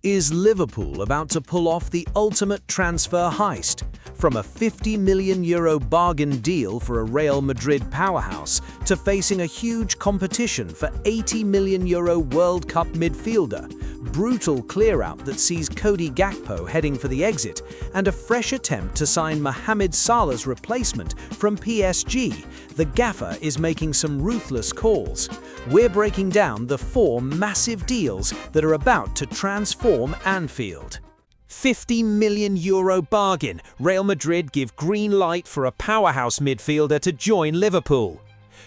Is Liverpool about to pull off the ultimate transfer heist? From a €50 million bargain deal for a Real Madrid powerhouse to facing a huge competition for €80 million World Cup midfielder, brutal clear-out that sees Cody Gakpo heading for the exit, and a fresh attempt to sign Mohamed Salah's replacement from PSG, the gaffer is making some ruthless calls. We're breaking down the 4 massive deals that are about to transform Anfield. €50 million bargain. Real Madrid give green light for a powerhouse midfielder to join Liverpool.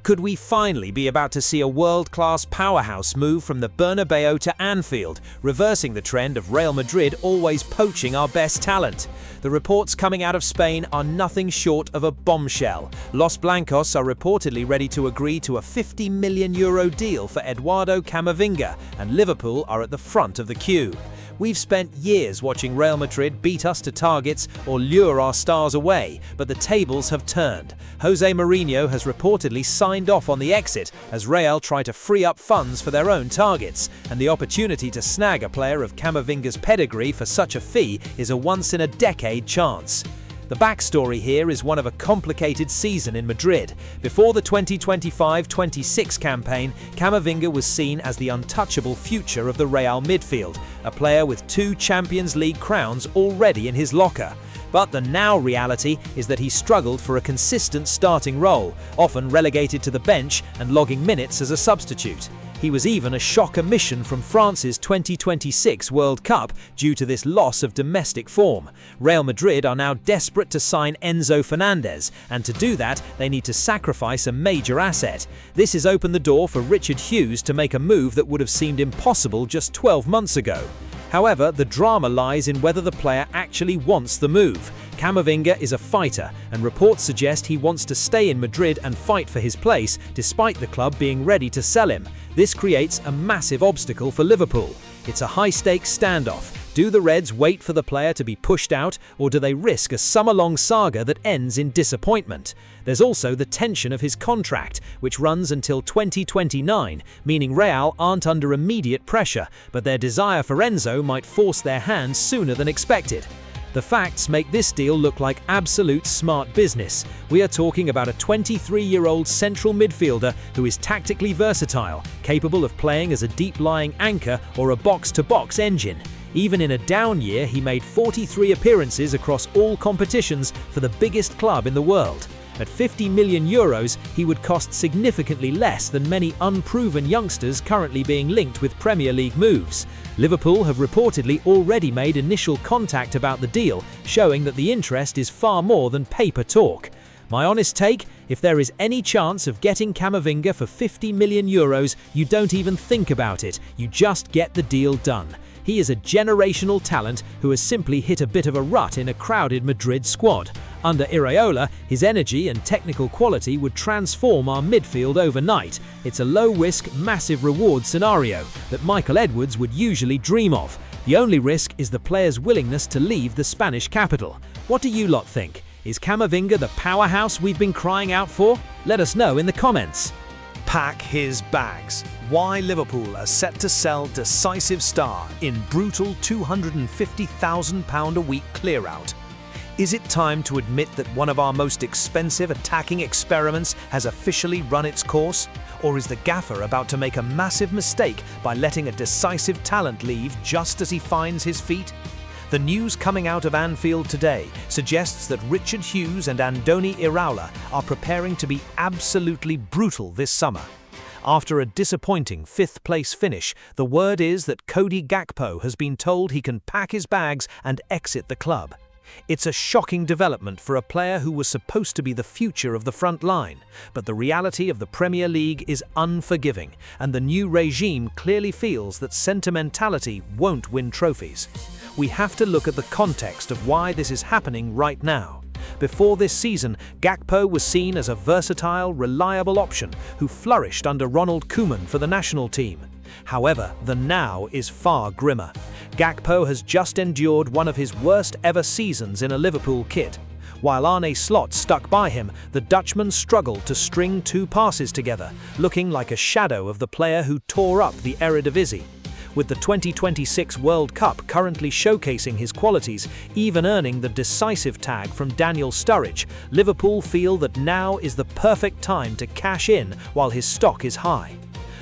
Could we finally be about to see a world-class powerhouse move from the Bernabeu to Anfield, reversing the trend of Real Madrid always poaching our best talent? The reports coming out of Spain are nothing short of a bombshell. Los Blancos are reportedly ready to agree to a €50 million deal for Eduardo Camavinga, and Liverpool are at the front of the queue. We've spent years watching Real Madrid beat us to targets or lure our stars away, but the tables have turned. Jose Mourinho has reportedly signed off on the exit as Real try to free up funds for their own targets, and the opportunity to snag a player of Camavinga's pedigree for such a fee is a once-in-a-decade chance. The backstory here is one of a complicated season in Madrid. Before the 2025-26 campaign, Camavinga was seen as the untouchable future of the Real midfield, a player with 2 Champions League crowns already in his locker. But the now reality is that he struggled for a consistent starting role, often relegated to the bench and logging minutes as a substitute. He was even a shock omission from France's 2026 World Cup due to this loss of domestic form. Real Madrid are now desperate to sign Enzo Fernandez, and to do that, they need to sacrifice a major asset. This has opened the door for Richard Hughes to make a move that would have seemed impossible just 12 months ago. However, the drama lies in whether the player actually wants the move. Camavinga is a fighter, and reports suggest he wants to stay in Madrid and fight for his place, despite the club being ready to sell him. This creates a massive obstacle for Liverpool. It's a high-stakes standoff. Do the Reds wait for the player to be pushed out, or do they risk a summer-long saga that ends in disappointment? There's also the tension of his contract, which runs until 2029, meaning Real aren't under immediate pressure, but their desire for Enzo might force their hand sooner than expected. The facts make this deal look like absolute smart business. We are talking about a 23-year-old central midfielder who is tactically versatile, capable of playing as a deep-lying anchor or a box-to-box engine. Even in a down year, he made 43 appearances across all competitions for the biggest club in the world. At €50 million, he would cost significantly less than many unproven youngsters currently being linked with Premier League moves. Liverpool have reportedly already made initial contact about the deal, showing that the interest is far more than paper talk. My honest take, if there is any chance of getting Camavinga for €50 million, you don't even think about it, you just get the deal done. He is a generational talent who has simply hit a bit of a rut in a crowded Madrid squad. Under Iraola, his energy and technical quality would transform our midfield overnight. It's a low-risk, massive-reward scenario that Michael Edwards would usually dream of. The only risk is the player's willingness to leave the Spanish capital. What do you lot think? Is Camavinga the powerhouse we've been crying out for? Let us know in the comments. Pack his bags. Why Liverpool are set to sell decisive star in brutal £250,000 a week clear-out. Is it time to admit that one of our most expensive attacking experiments has officially run its course? Or is the gaffer about to make a massive mistake by letting a decisive talent leave just as he finds his feet? The news coming out of Anfield today suggests that Richard Hughes and Andoni Iraola are preparing to be absolutely brutal this summer. After a disappointing 5th-place finish, the word is that Cody Gakpo has been told he can pack his bags and exit the club. It's a shocking development for a player who was supposed to be the future of the front line, but the reality of the Premier League is unforgiving, and the new regime clearly feels that sentimentality won't win trophies. We have to look at the context of why this is happening right now. Before this season, Gakpo was seen as a versatile, reliable option who flourished under Ronald Koeman for the national team. However, the now is far grimmer. Gakpo has just endured one of his worst ever seasons in a Liverpool kit. While Arne Slot stuck by him, the Dutchman struggled to string 2 passes together, looking like a shadow of the player who tore up the Eredivisie. with the 2026 World Cup currently showcasing his qualities, even earning the decisive tag from Daniel Sturridge. Liverpool feel that now is the perfect time to cash in while his stock is high.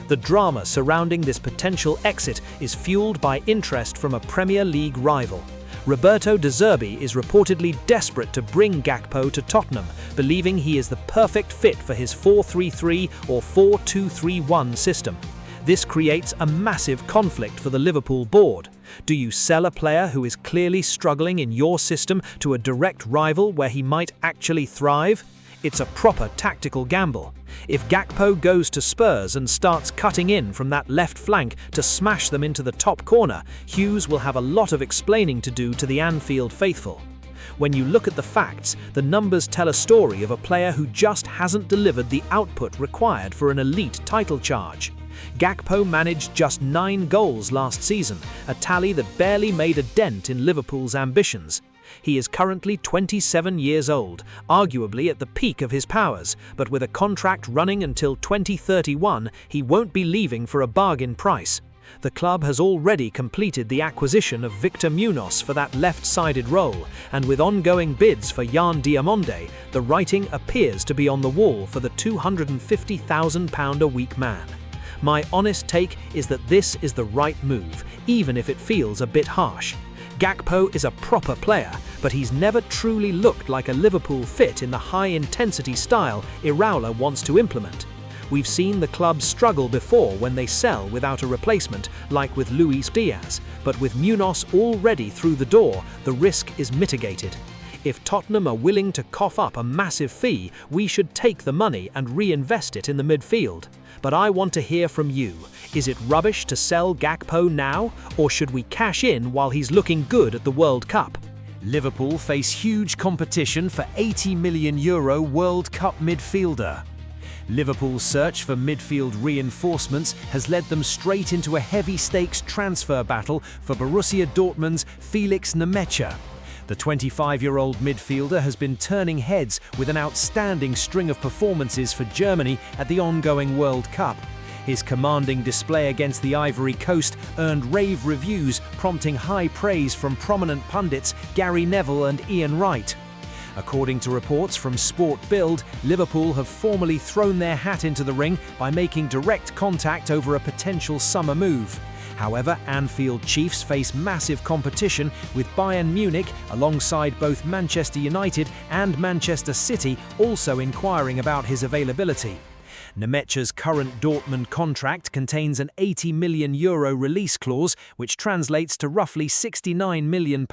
The drama surrounding this potential exit is fueled by interest from a Premier League rival. Roberto De Zerbi is reportedly desperate to bring Gakpo to Tottenham, believing he is the perfect fit for his 4-3-3 or 4-2-3-1 system. This creates a massive conflict for the Liverpool board. Do you sell a player who is clearly struggling in your system to a direct rival where he might actually thrive? It's a proper tactical gamble. If Gakpo goes to Spurs and starts cutting in from that left flank to smash them into the top corner, Hughes will have a lot of explaining to do to the Anfield faithful. When you look at the facts, the numbers tell a story of a player who just hasn't delivered the output required for an elite title charge. Gakpo managed just 9 goals last season, a tally that barely made a dent in Liverpool's ambitions. He is currently 27 years old, arguably at the peak of his powers, but with a contract running until 2031, he won't be leaving for a bargain price. The club has already completed the acquisition of Victor Munoz for that left-sided role, and with ongoing bids for Yan Diamonde, the writing appears to be on the wall for the £250,000 a week man. My honest take is that this is the right move, even if it feels a bit harsh. Gakpo is a proper player, but he's never truly looked like a Liverpool fit in the high-intensity style Iraola wants to implement. We've seen the club struggle before when they sell without a replacement, like with Luis Diaz, but with Munoz already through the door, the risk is mitigated. If Tottenham are willing to cough up a massive fee, we should take the money and reinvest it in the midfield. But I want to hear from you. Is it rubbish to sell Gakpo now, or should we cash in while he's looking good at the World Cup? Liverpool face huge competition for €80 million World Cup midfielder. Liverpool's search for midfield reinforcements has led them straight into a heavy-stakes transfer battle for Borussia Dortmund's Felix Nmecha. The 25-year-old midfielder has been turning heads with an outstanding string of performances for Germany at the ongoing World Cup. His commanding display against the Ivory Coast earned rave reviews, prompting high praise from prominent pundits Gary Neville and Ian Wright. According to reports from Sport Bild, Liverpool have formally thrown their hat into the ring by making direct contact over a potential summer move. However, Anfield Chiefs face massive competition with Bayern Munich, alongside both Manchester United and Manchester City, also inquiring about his availability. Nmecha's current Dortmund contract contains an €80 million release clause, which translates to roughly £69 million.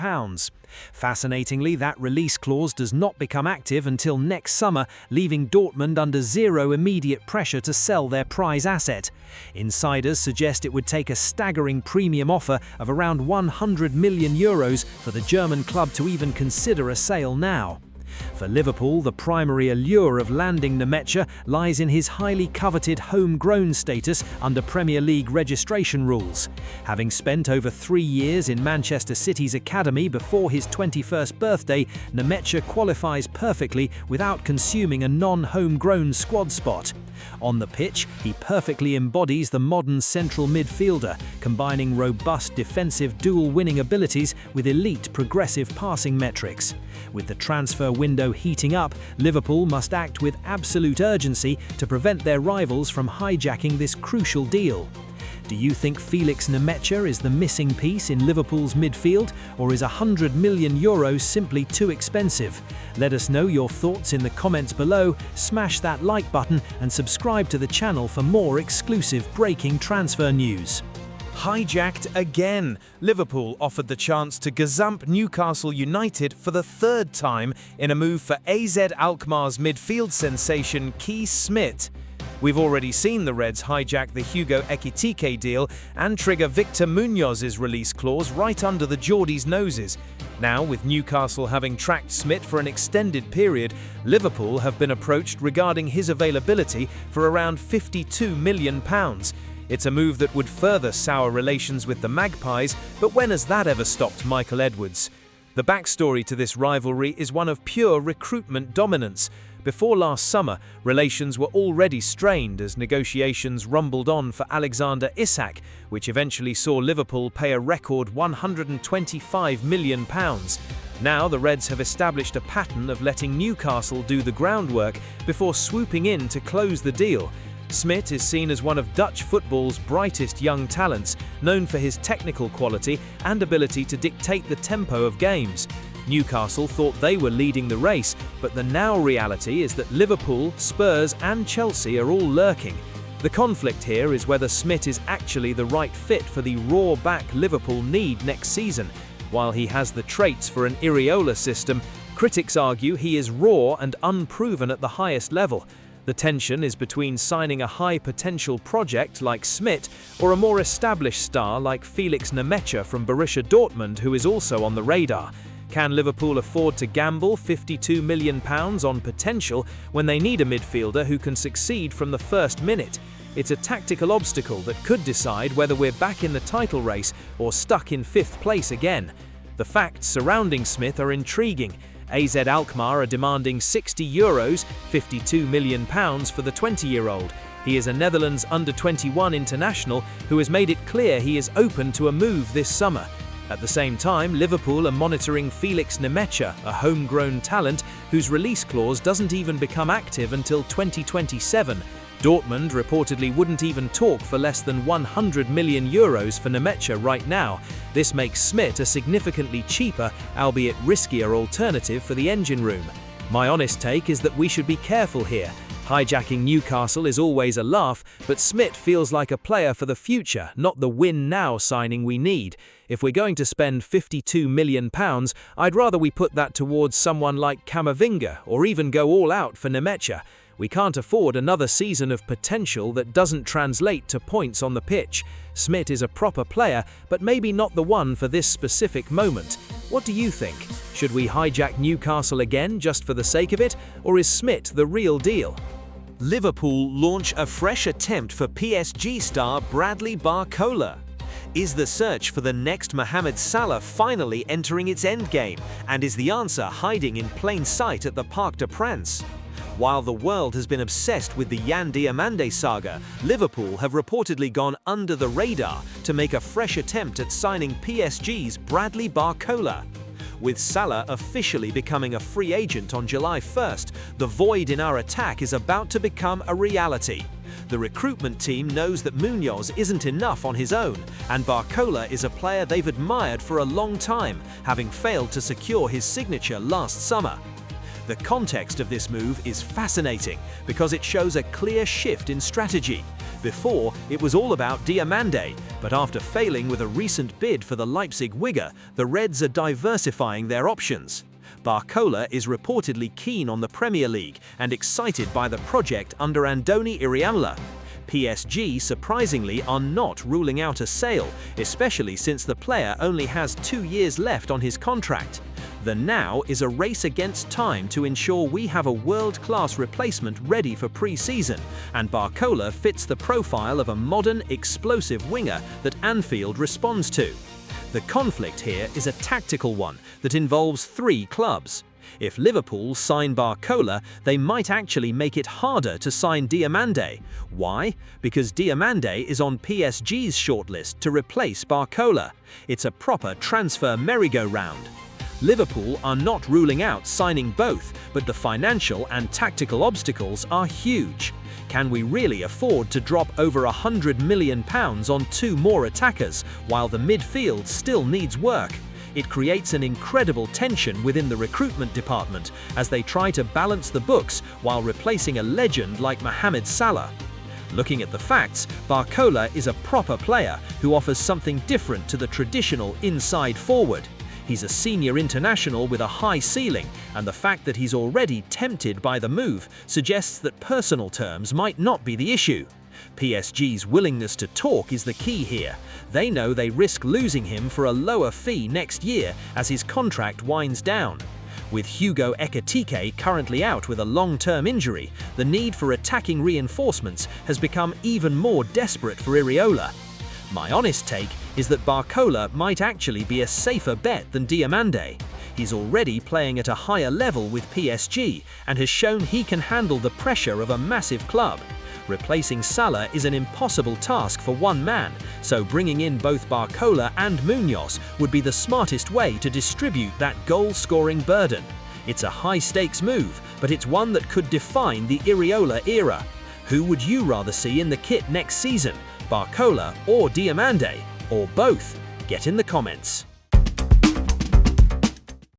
Fascinatingly, that release clause does not become active until next summer, leaving Dortmund under zero immediate pressure to sell their prize asset. Insiders suggest it would take a staggering premium offer of around €100 million for the German club to even consider a sale now. For Liverpool, the primary allure of landing Nmecha lies in his highly coveted homegrown status under Premier League registration rules. Having spent over 3 years in Manchester City's academy before his 21st birthday, Nmecha qualifies perfectly without consuming a non-homegrown squad spot. On the pitch, he perfectly embodies the modern central midfielder, combining robust defensive duel-winning abilities with elite progressive passing metrics. With the transfer window heating up, Liverpool must act with absolute urgency to prevent their rivals from hijacking this crucial deal. Do you think Felix Nmecha is the missing piece in Liverpool's midfield, or is €100 million simply too expensive? Let us know your thoughts in the comments below, smash that like button and subscribe to the channel for more exclusive breaking transfer news. Hijacked again. Liverpool offered the chance to gazump Newcastle United for the 3rd time in a move for AZ Alkmaar's midfield sensation Keith Smith. We've already seen the Reds hijack the Hugo Ekitike deal and trigger Victor Munoz's release clause right under the Geordies' noses. Now, with Newcastle having tracked Smith for an extended period, Liverpool have been approached regarding his availability for around £52 million. It's a move that would further sour relations with the Magpies, but when has that ever stopped Michael Edwards? The backstory to this rivalry is one of pure recruitment dominance. Before last summer, relations were already strained as negotiations rumbled on for Alexander Isak, which eventually saw Liverpool pay a record £125 million. Now the Reds have established a pattern of letting Newcastle do the groundwork before swooping in to close the deal. Smit is seen as one of Dutch football's brightest young talents, known for his technical quality and ability to dictate the tempo of games. Newcastle thought they were leading the race, but the now reality is that Liverpool, Spurs and Chelsea are all lurking. The conflict here is whether Smit is actually the right fit for the raw back Liverpool need next season. While he has the traits for an Iraola system, critics argue he is raw and unproven at the highest level. The tension is between signing a high-potential project like Smit or a more established star like Felix Nemecha from Borussia Dortmund, who is also on the radar. Can Liverpool afford to gamble £52 million on potential when they need a midfielder who can succeed from the first minute? It's a tactical obstacle that could decide whether we're back in the title race or stuck in 5th place again. The facts surrounding Smith are intriguing. AZ Alkmaar are demanding €60, £52 million for the 20-year-old. He is a Netherlands under-21 international who has made it clear he is open to a move this summer. At the same time, Liverpool are monitoring Felix Nemecha, a homegrown talent whose release clause doesn't even become active until 2027. Dortmund reportedly wouldn't even talk for less than €100 million for Nemecha right now. This makes Smit a significantly cheaper, albeit riskier alternative for the engine room. My honest take is that we should be careful here. Hijacking Newcastle is always a laugh, but Smit feels like a player for the future, not the win-now signing we need. If we're going to spend £52 million, I'd rather we put that towards someone like Camavinga or even go all out for Nemecha. We can't afford another season of potential that doesn't translate to points on the pitch. Smit is a proper player, but maybe not the one for this specific moment. What do you think? Should we hijack Newcastle again just for the sake of it, or is Smit the real deal? Liverpool launch a fresh attempt for PSG star Bradley Barcola. Is the search for the next Mohamed Salah finally entering its endgame? And is the answer hiding in plain sight at the Parc des Princes? While the world has been obsessed with the Yan Diomande saga, Liverpool have reportedly gone under the radar to make a fresh attempt at signing PSG's Bradley Barcola. With Salah officially becoming a free agent on July 1st, the void in our attack is about to become a reality. The recruitment team knows that Munoz isn't enough on his own, and Barcola is a player they've admired for a long time, having failed to secure his signature last summer. The context of this move is fascinating because it shows a clear shift in strategy. Before, it was all about Diomande, but after failing with a recent bid for the Leipzig winger, the Reds are diversifying their options. Barcola is reportedly keen on the Premier League and excited by the project under Andoni Iraola. PSG, surprisingly, are not ruling out a sale, especially since the player only has 2 years left on his contract. The now is a race against time to ensure we have a world-class replacement ready for pre-season, and Barcola fits the profile of a modern, explosive winger that Anfield responds to. The conflict here is a tactical one that involves 3 clubs. If Liverpool sign Barcola, they might actually make it harder to sign Diomande. Why? Because Diomande is on PSG's shortlist to replace Barcola. It's a proper transfer merry-go-round. Liverpool are not ruling out signing both, but the financial and tactical obstacles are huge. Can we really afford to drop over £100 million on 2 more attackers, while the midfield still needs work? It creates an incredible tension within the recruitment department as they try to balance the books while replacing a legend like Mohamed Salah. Looking at the facts, Barcola is a proper player who offers something different to the traditional inside forward. He's a senior international with a high ceiling, and the fact that he's already tempted by the move suggests that personal terms might not be the issue. PSG's willingness to talk is the key here. They know they risk losing him for a lower fee next year as his contract winds down. With Hugo Ekitike currently out with a long-term injury, the need for attacking reinforcements has become even more desperate for Iraola. My honest take is that Barcola might actually be a safer bet than Diomande. He's already playing at a higher level with PSG and has shown he can handle the pressure of a massive club. Replacing Salah is an impossible task for one man, so bringing in both Barcola and Munoz would be the smartest way to distribute that goal-scoring burden. It's a high-stakes move, but it's one that could define the Iraola era. Who would you rather see in the kit next season, Barcola or Diomande, or both? Get in the comments.